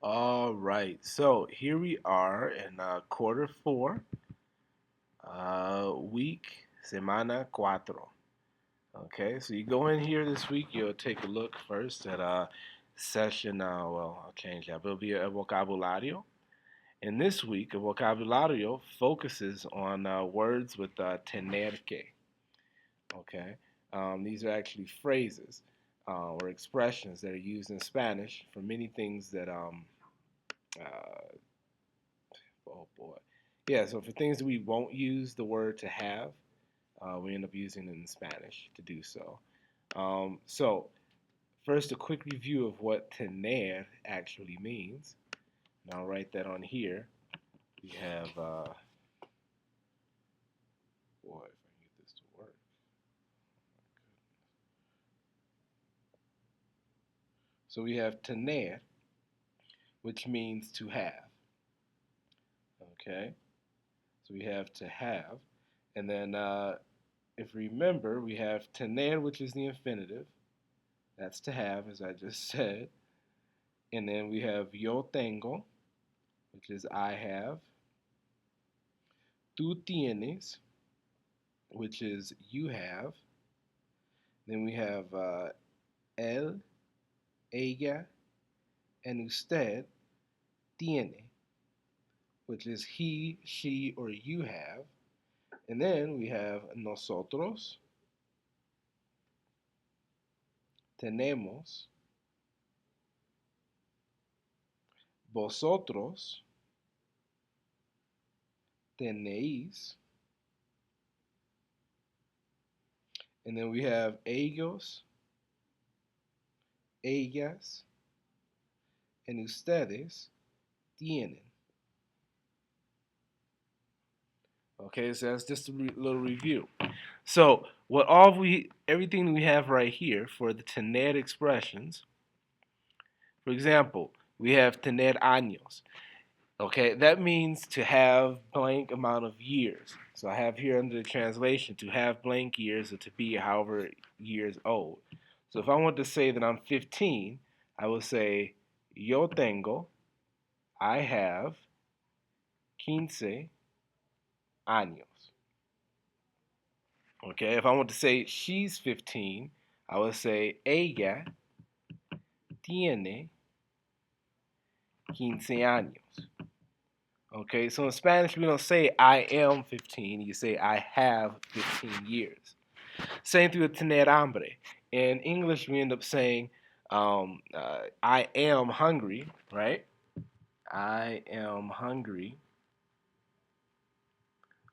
All right, so here we are in quarter four, week, semana cuatro. Okay, so you go in here this week, you'll take a look first at session, I'll change that, but it'll be a vocabulario. And this week, a vocabulario focuses on words with tener que. Okay, these are actually phrases or expressions that are used in Spanish for many things that uh, oh boy. Yeah, so for things that we won't use the word to have, we end up using it in Spanish to do so. So, first, a quick review of what tener actually means. And I'll write that on here. We have, boy, if I can get this to work. So we have tener, which means to have. Okay, so we have to have. And then, if you remember, we have tener, which is the infinitive. That's to have, as I just said. And then we have yo tengo, which is I have. Tú tienes, which is you have. Then we have él, ella, and usted tiene, which is he, she, or you have. And then we have nosotros, tenemos, vosotros, tenéis. And then we have ellos, ellas, and ustedes tienen. Okay, so that's just a little review. So everything we have right here for the tener expressions. For example, we have tener años. Okay, that means to have blank amount of years. So I have here under the translation to have blank years or to be however years old. So if I want to say that I'm 15, I will say yo tengo, I have 15 años. Okay, if I want to say she's 15, I would say ella tiene 15 años. Okay, so in Spanish we don't say I am 15, you say I have 15 years. Same thing with tener hambre. In English we end up saying I am hungry, right? I am hungry.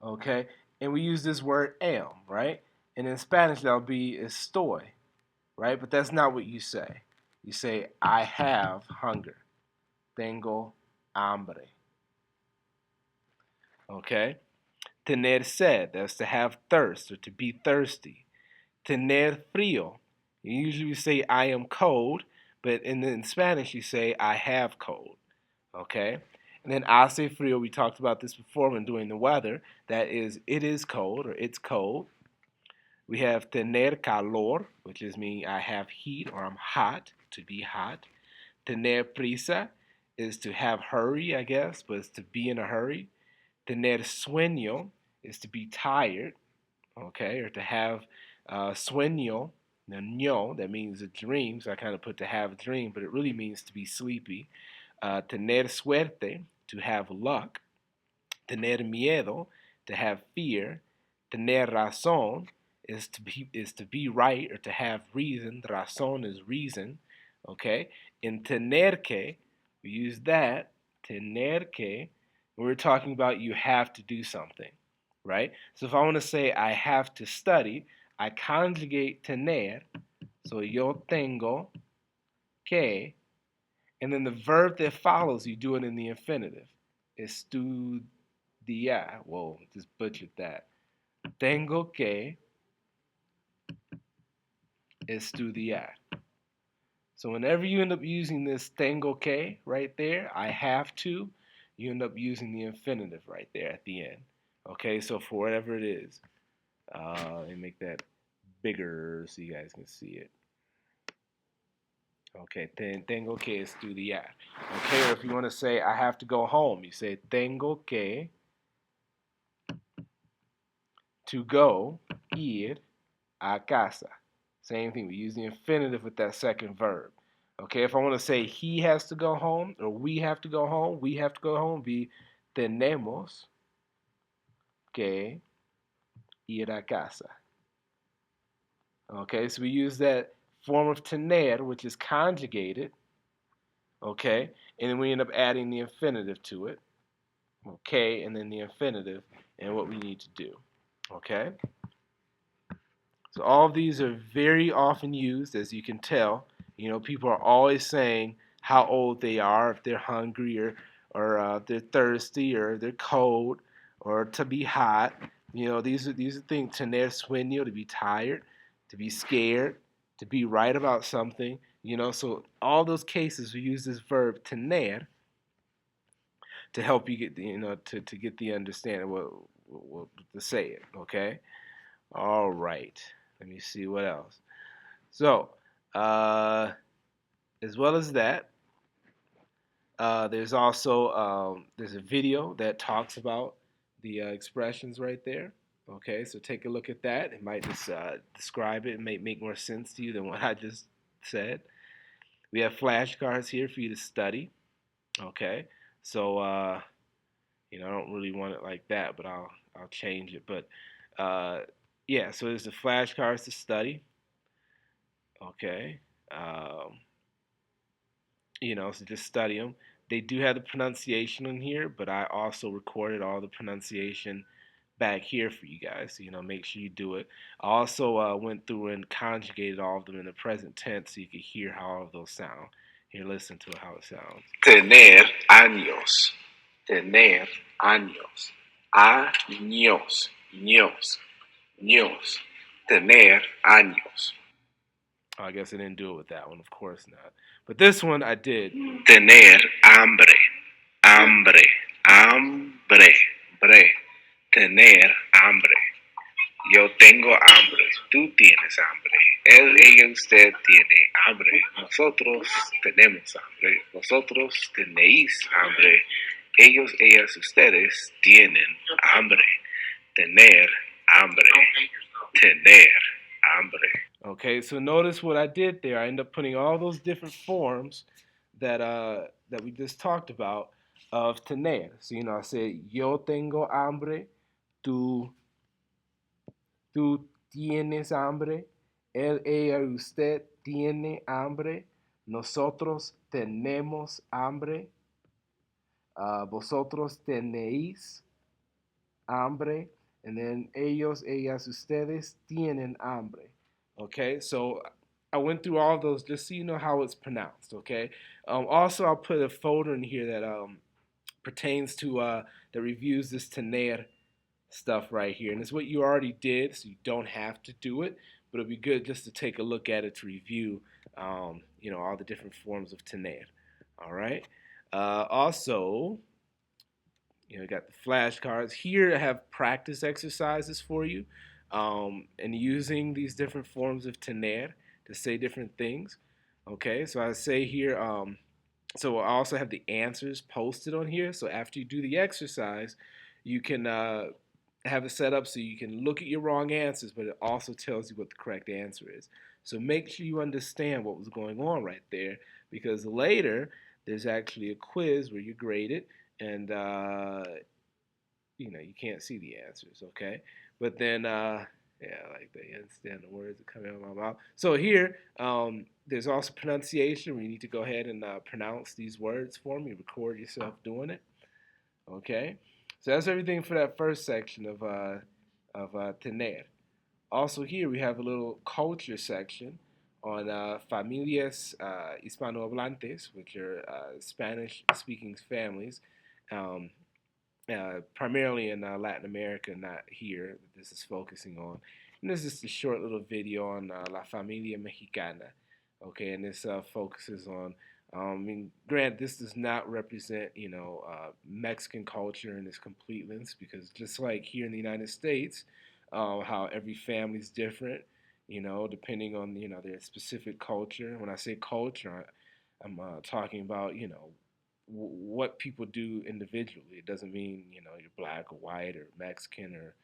Okay, and we use this word am, right? And in Spanish that'll be estoy, right? But that's not what you say. You say I have hunger. Tengo hambre. Okay? Tener sed, that's to have thirst or to be thirsty. Tener frío, you usually say I am cold, but in Spanish you say I have cold. Okay? And then hace frío, we talked about this before when doing the weather. That is, it is cold or it's cold. We have tener calor, which is mean I have heat or I'm hot, to be hot. Tener prisa is to have hurry, I guess, but it's to be in a hurry. Tener sueño is to be tired, okay, or to have sueño, no, that means a dream. So I kind of put to have a dream, but it really means to be sleepy. Tener suerte, to have luck. Tener miedo, to have fear. Tener razón is to be right or to have reason. Razón is reason, okay. In tener que, we use that. Tener que, we're talking about you have to do something, right? So if I want to say I have to study, I conjugate tener. So yo tengo que, and then the verb that follows, you do it in the infinitive. Estudiar. Whoa, just butchered that. Tengo que estudiar. So whenever you end up using this tengo que right there, I have to, you end up using the infinitive right there at the end. Okay, so for whatever it is, let me make that bigger so you guys can see it. Okay, tengo que estudiar. Okay, or if you want to say I have to go home, you say tengo que to go ir a casa. Same thing. We use the infinitive with that second verb. Okay, if I want to say he has to go home or we have to go home, we have to go home, be tenemos que ir a casa. Okay, so we use that form of tener, which is conjugated. Okay, and then we end up adding the infinitive to it. Okay, and then the infinitive and what we need to do. Okay, so all of these are very often used, as you can tell. You know, people are always saying how old they are, if they're hungry or if they're thirsty or they're cold or to be hot. You know, these are things. Tener sueño, to be tired, to be scared, to be right about something. You know, so all those cases we use this verb tener to help you get the, to get the understanding what to say it. Okay. All right. Let me see what else. So, as well as that, there's also there's a video that talks about the expressions right there. Okay, so take a look at that. It might just describe it. It may make more sense to you than what I just said. We have flashcards here for you to study. Okay, so I don't really want it like that, but I'll change it. But yeah, so there's the flashcards to study. Okay. Um, so just study them. They do have the pronunciation in here, but I also recorded all the pronunciation back here for you guys. So, make sure you do it. I also went through and conjugated all of them in the present tense so you could hear how all of those sound. Here, listen to how it sounds. Tener años. Tener años. Años. Ños. Ños. Tener años. Oh, I guess I didn't do it with that one. Of course not. But this one I did. Tener hambre. Hambre. Hambre. Bre. Tener hambre. Yo tengo hambre. Tú tienes hambre. Él, ella, usted tiene hambre. Nosotros tenemos hambre. Vosotros tenéis hambre. Ellos, ellas, ustedes tienen hambre. Tener hambre. Tener hambre. Okay, so notice what I did there. I ended up putting all those different forms that we just talked about of tener. So I said yo tengo hambre, tú tienes hambre, él, ella, usted tiene hambre, nosotros tenemos hambre, vosotros tenéis hambre, and then ellos, ellas, ustedes tienen hambre. Okay, so I went through all those just so you know how it's pronounced. Okay, also I'll put a folder in here that pertains to that reviews this tener stuff right here, and it's what you already did, so you don't have to do it, but it'll be good just to take a look at it to review, all the different forms of tener. All right. Also, you got the flashcards. Here I have practice exercises for you, and using these different forms of tener to say different things. Okay, so I say here, so I also have the answers posted on here. So after you do the exercise, you can have it set up so you can look at your wrong answers, but it also tells you what the correct answer is. So make sure you understand what was going on right there, because later there's actually a quiz where you grade it, and you can't see the answers, okay? But then, yeah, like they understand the words that come out of my mouth. So here, there's also pronunciation where you need to go ahead and pronounce these words for me. Record yourself doing it, okay? So that's everything for that first section of tener. Also here we have a little culture section on familias hispanohablantes, which are Spanish-speaking families. Um, Primarily in Latin America, not here. This is focusing on. And this is just a short little video on La Familia Mexicana. Okay, and this focuses on. Grant, this does not represent, Mexican culture in its completeness, because just like here in the United States, how every family is different. depending on their specific culture. When I say culture, I'm talking about what people do individually. It doesn't mean you're black or white or Mexican or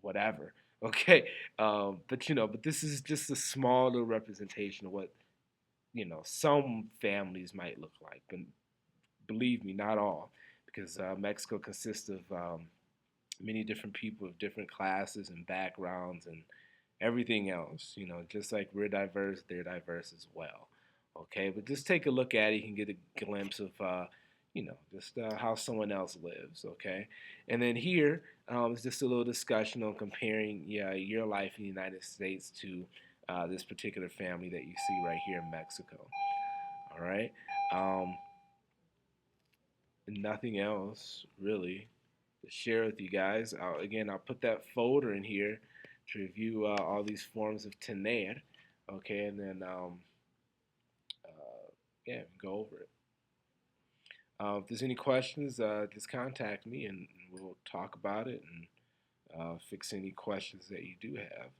whatever. Okay, but this is just a small little representation of what some families might look like. But believe me, not all, because Mexico consists of many different people of different classes and backgrounds and everything else. Just like we're diverse, they're diverse as well. Okay, but just take a look at it. You can get a glimpse of, just how someone else lives. Okay, and then here is just a little discussion on comparing your life in the United States to this particular family that you see right here in Mexico. All right. Um, Nothing else really to share with you guys. I'll put that folder in here to review all these forms of tener. Okay, and then yeah, go over it. If there's any questions, just contact me and we'll talk about it and fix any questions that you do have.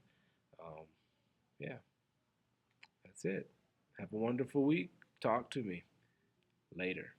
Um, yeah, that's it. Have a wonderful week. Talk to me later.